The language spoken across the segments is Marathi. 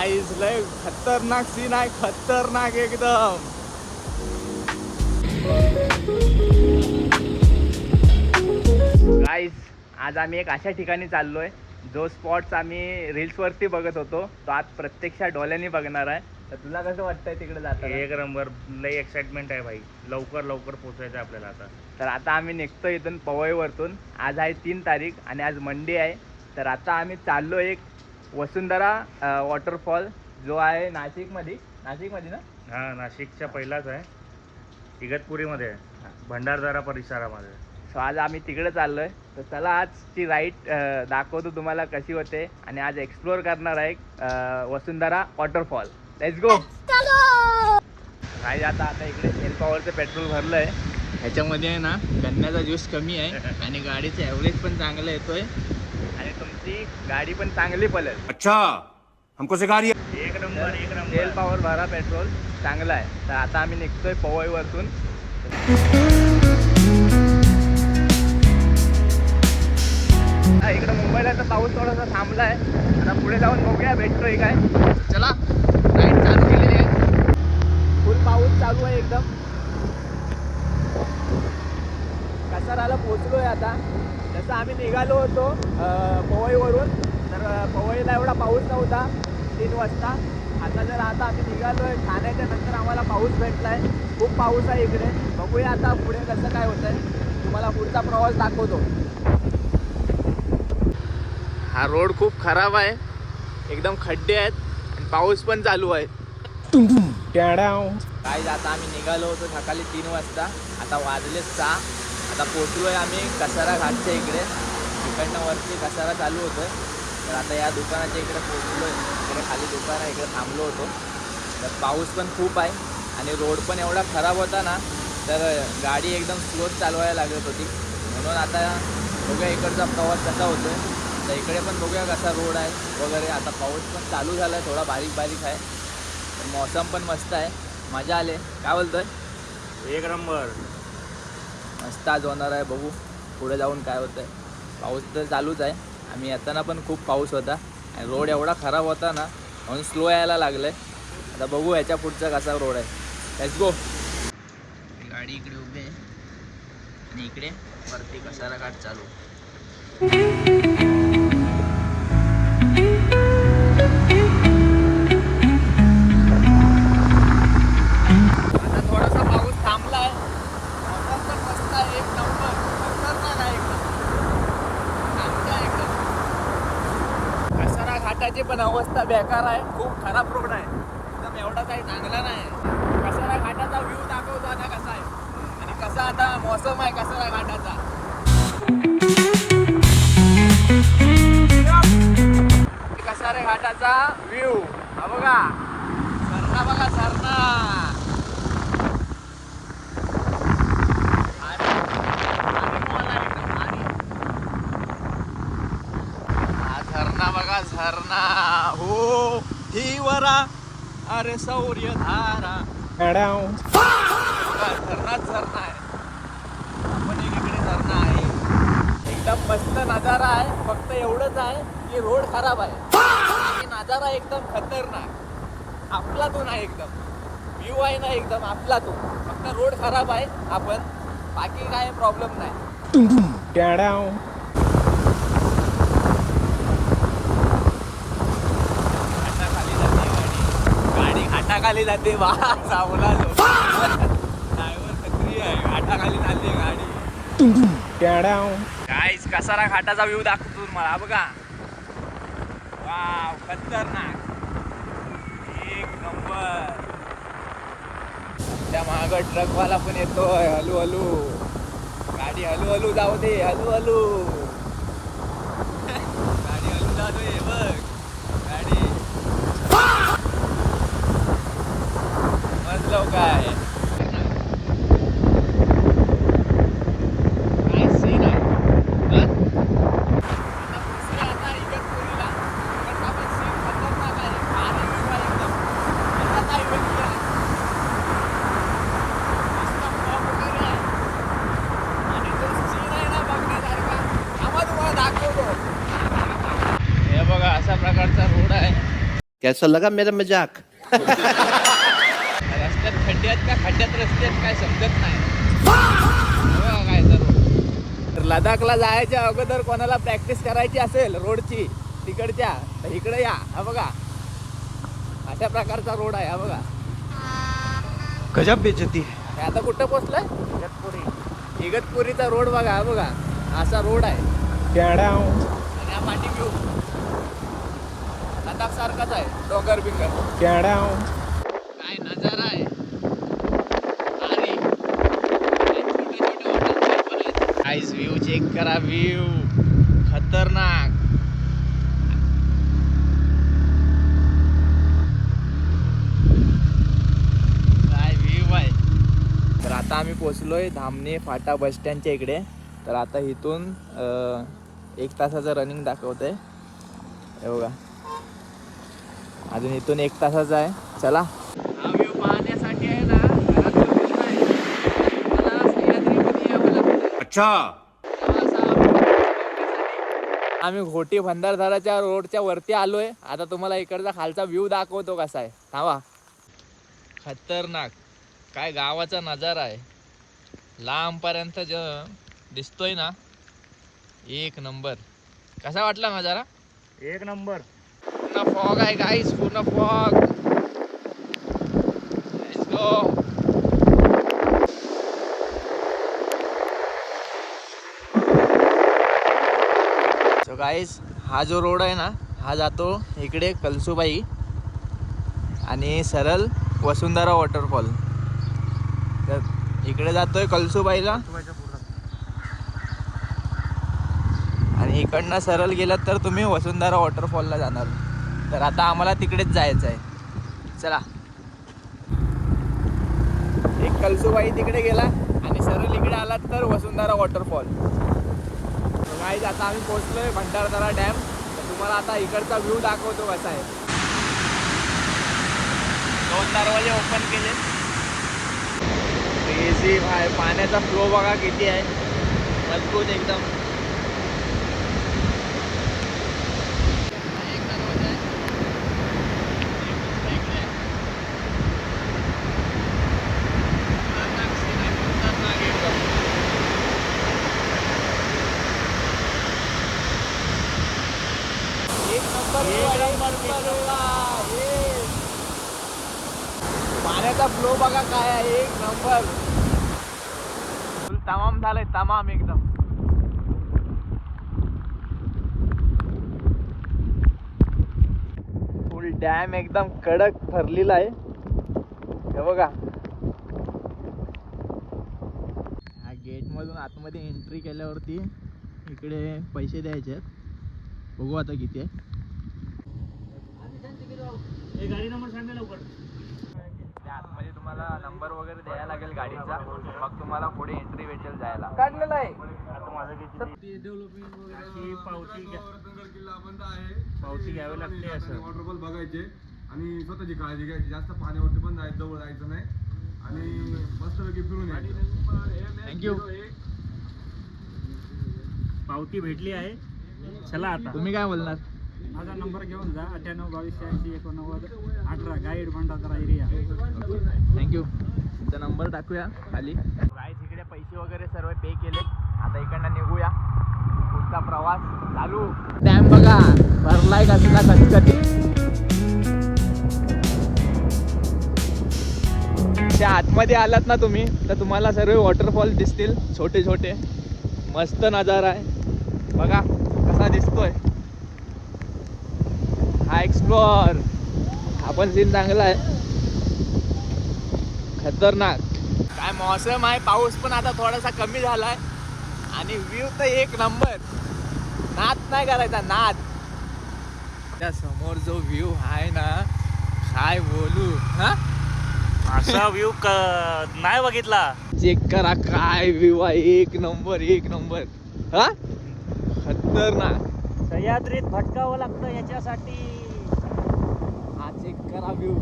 गाईस लय खतरनाक सीन आहे, खतरनाक एकदम. गाईस आज आम्ही एक अशा ठिकाणी चाललोय जो स्पॉट्स आम्ही रील्सवरती बघत होतो तो आज प्रत्यक्षात डोळ्यांनी बघणार आहे. तर तुला कसं वाटतंय तिकडे जाता? एक नंबर, लई एक्साइटमेंट आहे भाई. लवकर लवकर पोहोचायचं आपल्याला आता. तर आता आम्ही निघतो इथून पवईवरतून. आज आहे 3 तारीख आणि आज मंडे आहे. तर आता आम्ही चाललो एक वसुंधरा वॉटरफॉल जो आहे नाशिकमध्ये ना. हा, नाशिकच्या पहिलाच आहे, इगतपुरीमध्ये आहे, भंडारदरा परिसरामध्ये. सो आज आम्ही तिकडे चाललोय. तर चला आजची राईड दाखवतो तुम्हाला कशी होते आणि आज एक्सप्लोअर करणार आहे वसुंधरा वॉटरफॉल. Let's go. काय आता इकडे सेल पॉवरचं पेट्रोल भरलं आहे. ह्याच्यामध्ये आहे ना गन्न्याचा ज्यूस कमी आहे आणि गाडीचं ॲव्हरेज पण चांगलं येतोय आणि तुमची गाडी पण चांगली पळेल. अच्छा, हमको सिखा रही है. एक नंबर, एक सेल नंबर. पॉवर भरा, पेट्रोल चांगलं आहे. तर आता आम्ही निघतोय पवईवरतून. इकडं मुंबईला तर पाऊस थोडासा थांबला आहे. आता पुढे जाऊन बघूया भेटतोय काय. चला राईड चालू केलेली आहे. फुल पाऊस चालू आहे एकदम. कसाराला पोचलोय आता. जसं आम्ही निघालो होतो पवईवरून, तर पवईला एवढा पाऊस नव्हता 3 वाजता. आता आम्ही निघालोय ठाण्याच्या नंतर आम्हाला पाऊस भेटलाय. खूप पाऊस आहे इकडे. बघूया आता पुढे कसं काय होतंय. तुम्हाला पुढचा प्रवास दाखवतो. हा रोड खूप खराब आहे, एकदम खड्डे आहेत आणि पाऊस पण चालू आहे. काय आता आम्ही निघालो होतो सकाळी 3 वाजता. आता वाजले 6. आता पोचलोय आम्ही कसारा घाटच्या इकडे. इकडनं वरती कसारा चालू होतोय. तर आता या दुकानाच्या इकडे पोचलोय. इकडे खाली दुकान आहे, इकडे थांबलो होतो. तर पाऊस पण खूप आहे आणि रोड पण एवढा खराब होता ना, तर गाडी एकदम स्लो चालवायला लागत होती. म्हणून आता बघूया इकडचा प्रवास कसा होतोय. तर इकडे पण बघूया कसा रोड आहे वगैरे. आता पाऊस पण चालू झाला आहे, थोडा बारीक बारीक आहे. तर मौसम पण मस्त आहे, मजा आले. काय बोलतोय? एक नंबर. मस्त आज होणार आहे. बघू पुढे जाऊन काय होतं आहे. पाऊस तर चालूच आहे. आम्ही येताना पण खूप पाऊस होता आणि रोड एवढा खराब होता ना, म्हणून स्लो यायला लागलं आहे. आता बघू ह्याच्या पुढचा कसा रोड आहे. Let's go. गाडी इकडे उभी आहे आणि इकडे वरती कसारा घाट चालू. आता थोडासा पाऊस थांबला आहे. मौसम पण मस्त आहे, एक नंबर. खतरनाक आहे एकदम. चांगलं आहे एकदम. कसारा घाटाची पण अवस्था बेकार आहे. खूप खराब रोड आहे एकदम. एवढा काही चांगला नाही. कसारा घाटाचा व्ह्यू दाखवतो आता कसा आहे आणि कसा आता मौसम आहे कसारा घाटाचा. कसारा घाटाचा व्ह्यू हा बघा. झरणा बघा, झरणा. झरणा बघा, झरणा. हो धीवरा अरे सौर्य धारा. झरणाच झरणा आहे. आपण इकडे झरणा आहे. एकदम मस्त नजारा आहे. फक्त एवढंच आहे की रोड खराब आहे आणि नजारा एकदम खतरनाक आपलातून आहे. एकदम व्ह्यू आहे ना एकदम आपलातून. फक्त रोड खराब आहे. आपण बाकी काय प्रॉब्लेम नाही. घाटाखाली जाते बा. सावला ड्रायव्हर खत्री आहे. घाटाखाली चालते गाडी. गाईस कसारा घाटाचा व्ह्यू दाखवतो तुम्हाला. बघा वाव, खतरनाक एक नंबर. त्या माग ट्रकवाला पण येतोय. हलू हलू गाडी, हलू हलू जाऊ दे. हलू हलू गाडी हलू जाऊ दे. बघ गाडी मजलो काय. काय सीन आहे. आता इगतपुरीला इकडचा पण सीन खतरनाक आहे. भारी व्ह्यू आहे एकदम. आता काय व्ह्यू आहे. मस्त फॉग वगैरे आहे आणि तो सीन आहे ना बघण्यासारखा. आम्हाला तुम्हाला दाखवतो. हे बघा असा कैसा लगा मेरा मजाक? रस्त्यात खड्डे आहेत का खड्ड्यात रस्ते आहेत काय समजत नाही बघा काय तर लडाखला जायच्या अगोदर कोणाला प्रॅक्टिस करायची असेल रोडची तिकडच्या तर इकडे या हा बघा अशा प्रकारचा रोड आहे हा बघा. गजब बेइज्जती है. हे आता कुठं पोचलंय इगतपुरीचा रोड बघा हा बघा असा रोड आहे आणि हा पाठी व्ह्यू लडाख सारखाच आहे डोंगर बिंगर काय नजारा आहे अरे छोटे छोटे हॉटेल पण आहेत गाइस व्ह्यू चेक करा व्ह्यू खतरनाक काय व्ह्यू आहे. तर आता आम्ही पोचलोय धामणे फाटा बस स्टँडच्या इकडे. तर आता इथून 1 तासाचं रनिंग दाखवतंय हे बघा अजून इथून 1 तासाचा आहे. चला हा व्ह्यू पाहण्यासाठी आहे ना घरात बसून नाही. मला सह्याद्रीमध्ये यावं लागतं. अच्छा, आम्ही घोटी भंडारदराच्या रोडच्या वरती आलोय. आता तुम्हाला इकडचा खालचा व्ह्यू दाखवतो कसा आहे थांबा. खतरनाक काय गावाचा नजारा आहे लांबपर्यंत जो दिसतोय ना एक नंबर. कसा वाटला नजारा? एक नंबर. पूर्ण फॉग आहे गाईस पूर्ण fog. Let's go. So guys हा जो रोड आहे ना हा जातो इकडे कलसुबाई आणि सरळ वसुंधरा वॉटरफॉल. तर इकडे जातोय कलसुबाईला आणि इकडनं सरळ गेलात तर तुम्ही वसुंधरा वॉटरफॉलला जाणार. तर आता आम्हाला तिकडेच जायचं आहे. चला एक कलसुबाई तिकडे गेला आणि सरळ इकडे आलात तर वसुंधरा वॉटरफॉल. गाईज आता आम्ही पोहोचलोय भंडारदरा डॅम. तर तुम्हाला आता इकडचा व्ह्यू दाखवतो कसा आहे. 2 दरवाजे ओपन केले. क्रेझी भाई पाण्याचा फ्लो बघा किती आहे मजबूत एकदम. एक दरवाजा आहे. खतरनाक scene आहे, खतरनाक एकदम. एक नंबर पाण्याचा फ्लो बघा काय आहे एक नंबर. फुल तमाम झालंय तमाम एकदम. फुल डॅम एकदम कडक भरलेला आहे हे बघा. ह्या गेट मधून आतमध्ये एंट्री केल्यावरती इकडे पैसे द्यायचे आहेत. बघू आता किती आहे. गाडी नंबर सांगा लवकर. आतमध्ये तुम्हाला नंबर वगैरे द्यायला लागेल गाडीचा मग तुम्हाला पुढे एंट्री भेटेल जायला. काढलेलं आहे आता माझं किती डेव्हलपमेंट पावती घ्यावी लागते असं. वॉटरफॉल बघायचे आणि स्वतःची काळजी घ्यायची. जास्त पाण्यावरती पण जायचं जवळ जायचं नाही आणि मस्तपैकी फिरून यायचं. थँक्यू. पावती भेटली आहे. चला आता तुम्ही काय बोलणार? माझा नंबर घेऊन जा 98 22 86 89 18 गाईड भंडारदरा एरिया. थँक्यू. तुमचा नंबर टाकूया खाली. गाईस इकडे पैसे वगैरे सर्व पे केले. आता इकडनं निघूया पुढचा प्रवास चालू. डॅम बघा भरलाय कसला कचकटी. त्या आतमध्ये आलात ना तुम्ही तर तुम्हाला सर्व वॉटरफॉल दिसतील छोटे छोटे. मस्त नजारा आहे बघा कसा दिसतोय. हा एक्सप्लोअर हा पण सीन चांगला आहे खतरनाक. काय मौसम आहे पाऊस पण आता थोडासा कमी झालाय आणि व्ह्यू तर एक नंबर. नाद नाही करायचा नाद. त्या समोर जो व्ह्यू आहे ना काय बोलू. हा असा व्ह्यू नाही बघितला. चेक करा काय व्ह्यू आहे एक नंबर एक नंबर. हा खतरनाक. सह्याद्रीत भटकावं लागतं याच्यासाठी. हा चेक करा व्ह्यू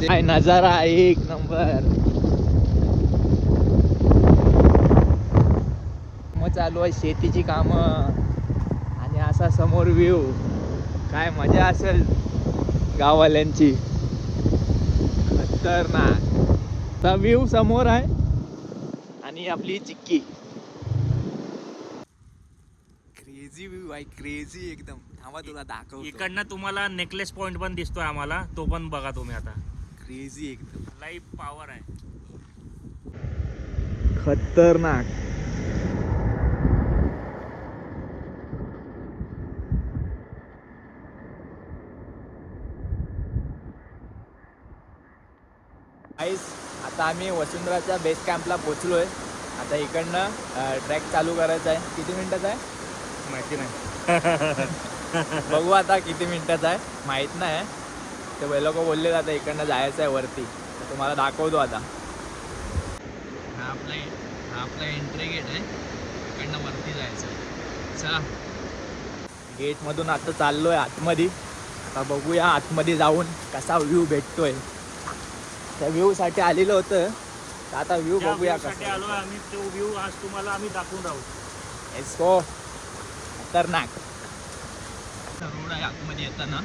काय नजारा आहे एक नंबर. मग चालू आहे शेतीची कामं आणि असा समोर व्ह्यू काय मजा असेल गाववाल्यांची. खतरनाक व्ह्यू समोर आहे आणि आपली चिक्की. क्रेझी व्ह्यू आहे, क्रेझी एकदम. थांबा तुला दाखव. इकडनं तुम्हाला नेकलेस पॉइंट पण दिसतोय आम्हाला, तो पण बघा तुम्ही आता. क्रेझी एकदम लाईव्ह पॉवर आहे. खतरनाक. गाईस आता आम्ही वसुंधराच्या बेस कॅम्पला पोचलोय. आता इकडनं ट्रॅक चालू करायचा आहे. किती मिनिटाचा आहे माहिती नाही. बघू आता किती मिनिटाचा आहे, माहीत नाही. ते लोक बोलले आता इकडनं जायचं आहे वरती, तर तुम्हाला दाखवतो आता. हा आपला एंट्री गेट आहे, इकडनं वरती जायचं आहे. चला गेटमधून आता चाललोय आतमध्ये. आता बघूया आतमध्ये जाऊन कसा व्ह्यू भेटतोय. त्या व्ह्यूसाठी आलेलं होतं, तर आता व्ह्यू ज्या बघूया view साठी कसा. आलोय आम्ही, तो व्ह्यू आज तुम्हाला आम्ही दाखवून राहू. एस्को खतरनाक रोड आहे आतमध्ये येताना.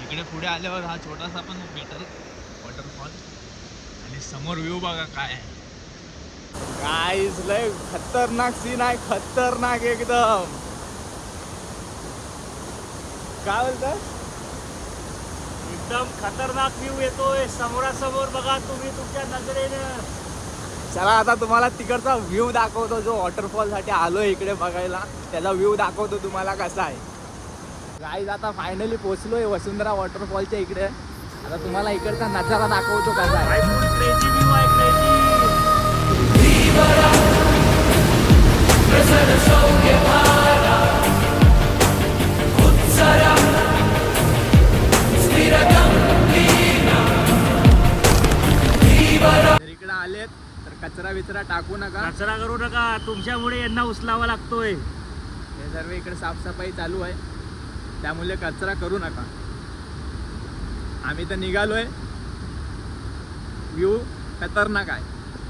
इकडे पुढे आल्यावर हा छोटासा पण भेटल वॉटरफॉल. आणि समोर व्ह्यू बघा काय आहे. गाईस लय खतरनाक सीन आहे, खतरनाक एकदम. काय बोलतोय? एकदम खतरनाक व्ह्यू येतोय समोरासमोर, बघा तुम्ही तुमच्या नजरेनं. चला आता तुम्हाला तिकडचा व्ह्यू दाखवतो. जो वॉटरफॉल साठी आलोय इकडे बघायला, त्याचा व्ह्यू दाखवतो तुम्हाला कसा आहे. गाईज आता फायनली पोहोचलोय वसुंधरा वॉटरफॉलच्या इकडे. आता तुम्हाला इकडचा नजारा दाखवतो कसा आहे. क्रेझी व्ह्यू आहे, क्रेझी. जर इकडे आलेत तर कचरा बिचरा टाकू नका. कचरा करू नका, तुमच्यामुळे यांना उचलावा लागतोय. हे सर्व इकडे साफसफाई चालू आहे, त्यामुळे कचरा करू नका. आम्ही तर निघालोय. व्ह्यू खतरनाक आहे.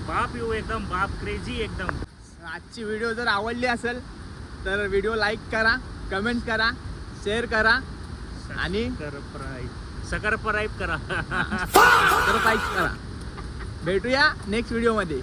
बाप व्ह्यू एकदम, बाप क्रेझी एकदम. आजची व्हिडिओ जर आवडली असेल तर व्हिडिओ लाईक करा, कमेंट करा, शेअर करा आणि सबस्क्राईब करा. करा. भेटूया नेक्स्ट व्हिडिओमध्ये.